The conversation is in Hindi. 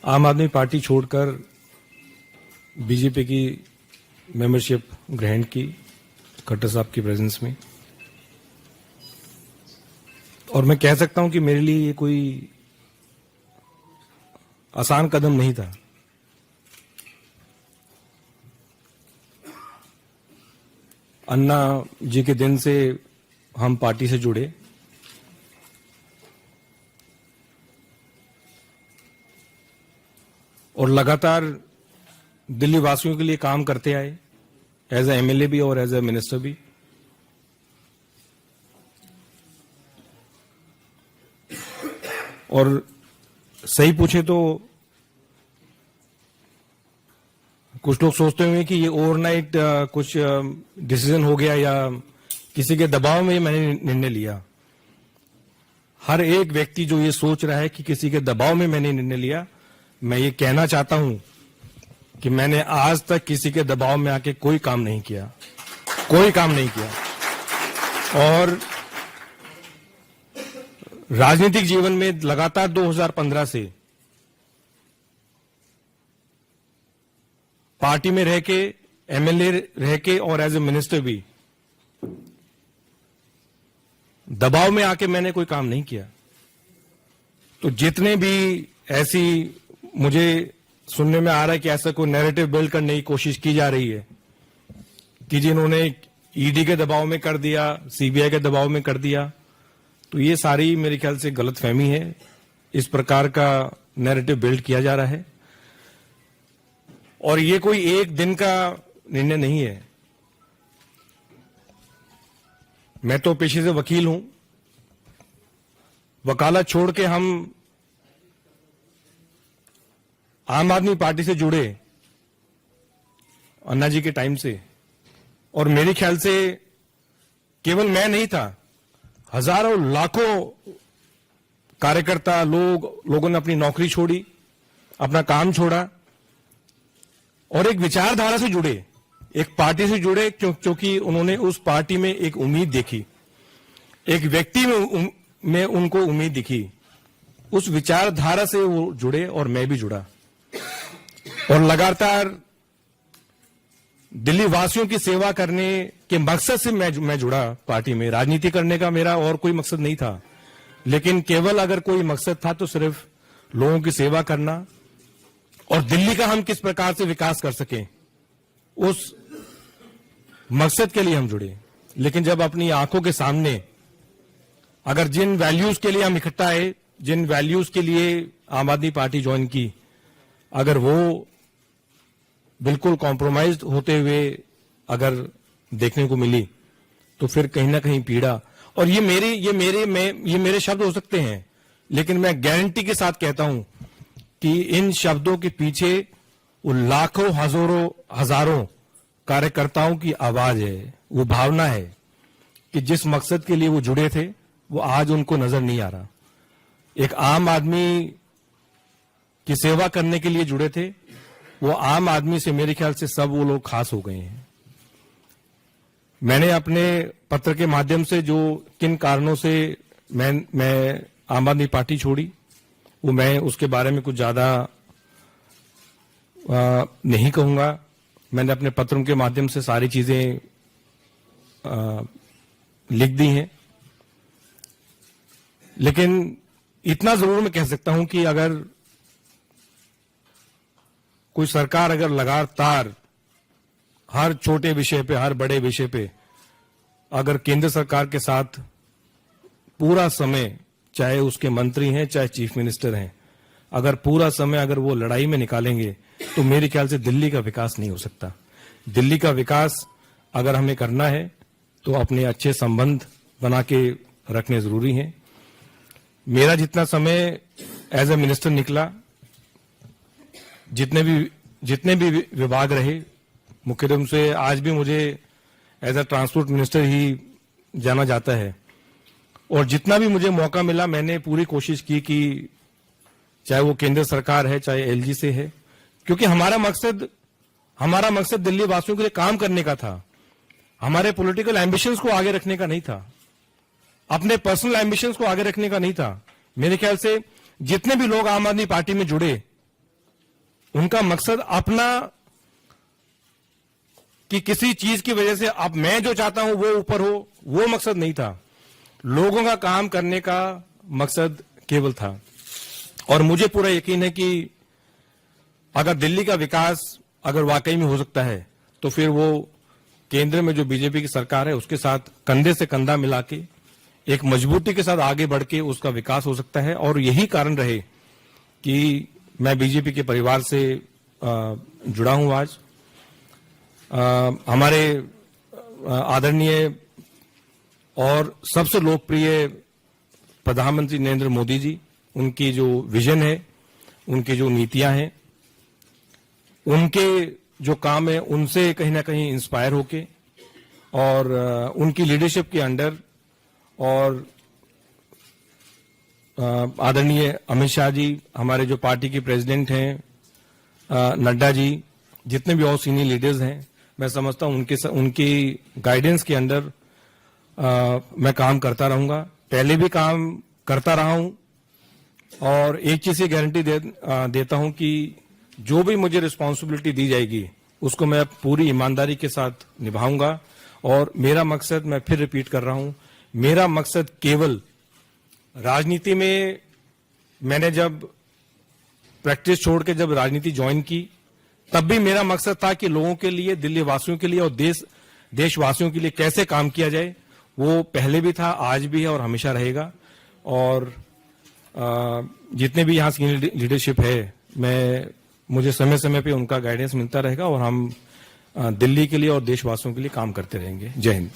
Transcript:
आम आदमी पार्टी छोड़कर बीजेपी की मेंबरशिप ग्रहण की खट्टर साहब की प्रेजेंस में, और मैं कह सकता हूं कि मेरे लिए ये कोई आसान कदम नहीं था। अन्ना जी के दिन से हम पार्टी से जुड़े और लगातार दिल्ली वासियों के लिए काम करते आए, एज ए एमएलए भी और एज ए मिनिस्टर भी। और सही पूछे तो कुछ लोग सोचते होंगे कि ये ओवरनाइट कुछ डिसीजन हो गया या किसी के दबाव में मैंने निर्णय लिया। हर एक व्यक्ति जो ये सोच रहा है कि किसी के दबाव में मैंने निर्णय लिया, मैं ये कहना चाहता हूं कि मैंने आज तक किसी के दबाव में आके कोई काम नहीं किया, कोई काम नहीं किया। और राजनीतिक जीवन में लगातार 2015 से पार्टी में रह के, एमएलए रह के और एज ए मिनिस्टर भी दबाव में आके मैंने कोई काम नहीं किया। तो जितने भी ऐसी मुझे सुनने में आ रहा है कि ऐसा कोई नैरेटिव बिल्ड करने की कोशिश की जा रही है कि जिन्होंने ईडी के दबाव में कर दिया, सीबीआई के दबाव में कर दिया, तो ये सारी मेरे ख्याल से गलतफहमी है। इस प्रकार का नैरेटिव बिल्ड किया जा रहा है और ये कोई एक दिन का निर्णय नहीं है। मैं तो पेशे से वकील हूं, वकालत छोड़ के हम आम आदमी पार्टी से जुड़े अन्ना जी के टाइम से, और मेरे ख्याल से केवल मैं नहीं था, हजारों लाखों कार्यकर्ता लोगों ने अपनी नौकरी छोड़ी, अपना काम छोड़ा और एक विचारधारा से जुड़े, एक पार्टी से जुड़े क्योंकि उन्होंने उस पार्टी में एक उम्मीद देखी, एक व्यक्ति में उनको उम्मीद दिखी। उस विचारधारा से वो जुड़े और मैं भी जुड़ा और लगातार दिल्ली वासियों की सेवा करने के मकसद से मैं जुड़ा पार्टी में। राजनीति करने का मेरा और कोई मकसद नहीं था, लेकिन केवल अगर कोई मकसद था तो सिर्फ लोगों की सेवा करना और दिल्ली का हम किस प्रकार से विकास कर सकें, उस मकसद के लिए हम जुड़े। लेकिन जब अपनी आंखों के सामने अगर जिन वैल्यूज के लिए हम इकट्ठा आए, जिन वैल्यूज के लिए आम आदमी पार्टी ज्वाइन की, अगर वो बिल्कुल कॉम्प्रोमाइज्ड होते हुए अगर देखने को मिली तो फिर कहीं ना कहीं पीड़ा। और ये मेरे शब्द हो सकते हैं, लेकिन मैं गारंटी के साथ कहता हूं कि इन शब्दों के पीछे वो लाखों हजारों कार्यकर्ताओं की आवाज है, वो भावना है कि जिस मकसद के लिए वो जुड़े थे वो आज उनको नजर नहीं आ रहा। एक आम आदमी की सेवा करने के लिए जुड़े थे, वो आम आदमी से मेरे ख्याल से सब वो लोग खास हो गए हैं। मैंने अपने पत्र के माध्यम से जो किन कारणों से मैं आम आदमी पार्टी छोड़ी, वो मैं उसके बारे में कुछ ज्यादा नहीं कहूंगा। मैंने अपने पत्रों के माध्यम से सारी चीजें लिख दी हैं, लेकिन इतना जरूर मैं कह सकता हूं कि अगर कोई सरकार अगर लगातार हर छोटे विषय पे, हर बड़े विषय पे अगर केंद्र सरकार के साथ पूरा समय, चाहे उसके मंत्री हैं चाहे चीफ मिनिस्टर हैं, अगर पूरा समय अगर वो लड़ाई में निकालेंगे तो मेरे ख्याल से दिल्ली का विकास नहीं हो सकता। दिल्ली का विकास अगर हमें करना है तो अपने अच्छे संबंध बना के रखने जरूरी हैं। मेरा जितना समय एज ए मिनिस्टर निकला, जितने भी विभाग रहे, मुख्य रूप से आज भी मुझे एज ए ट्रांसपोर्ट मिनिस्टर ही जाना जाता है, और जितना भी मुझे मौका मिला मैंने पूरी कोशिश की कि चाहे वो केंद्र सरकार है चाहे एलजी से है, क्योंकि हमारा मकसद दिल्ली वासियों के लिए काम करने का था। हमारे पॉलिटिकल एम्बिशंस को आगे रखने का नहीं था, अपने पर्सनल एम्बिशंस को आगे रखने का नहीं था। मेरे ख्याल से जितने भी लोग आम आदमी पार्टी में जुड़े उनका मकसद अपना कि किसी चीज की वजह से अब मैं जो चाहता हूं वो ऊपर हो, वो मकसद नहीं था। लोगों का काम करने का मकसद केवल था। और मुझे पूरा यकीन है कि अगर दिल्ली का विकास अगर वाकई में हो सकता है तो फिर वो केंद्र में जो बीजेपी की सरकार है उसके साथ कंधे से कंधा मिला के एक मजबूती के साथ आगे बढ़ के उसका विकास हो सकता है। और यही कारण रहे कि मैं बीजेपी के परिवार से जुड़ा हूं आज। हमारे आदरणीय और सबसे लोकप्रिय प्रधानमंत्री नरेंद्र मोदी जी, उनकी जो विजन है, उनकी जो नीतियां हैं, उनके जो काम है, उनसे कहीं ना कहीं इंस्पायर होके और उनकी लीडरशिप के अंडर और आदरणीय अमित शाह जी, हमारे जो पार्टी के प्रेसिडेंट हैं, नड्डा जी, जितने भी और सीनियर लीडर्स हैं, मैं समझता हूं उनकी गाइडेंस के अंडर मैं काम करता रहूंगा। पहले भी काम करता रहा हूं और एक चीज की गारंटी देता हूं कि जो भी मुझे रिस्पॉन्सिबिलिटी दी जाएगी उसको मैं पूरी ईमानदारी के साथ निभाऊंगा। और मेरा मकसद, मैं फिर रिपीट कर रहा हूं, मेरा मकसद केवल राजनीति में, मैंने जब प्रैक्टिस छोड़ के जब राजनीति ज्वाइन की तब भी मेरा मकसद था कि लोगों के लिए, दिल्ली वासियों के लिए और देशवासियों के लिए कैसे काम किया जाए। वो पहले भी था, आज भी है और हमेशा रहेगा। और जितने भी यहाँ सीनियर लीडरशिप है, मुझे समय समय पे उनका गाइडेंस मिलता रहेगा और हम दिल्ली के लिए और देशवासियों के लिए काम करते रहेंगे। जय हिंद।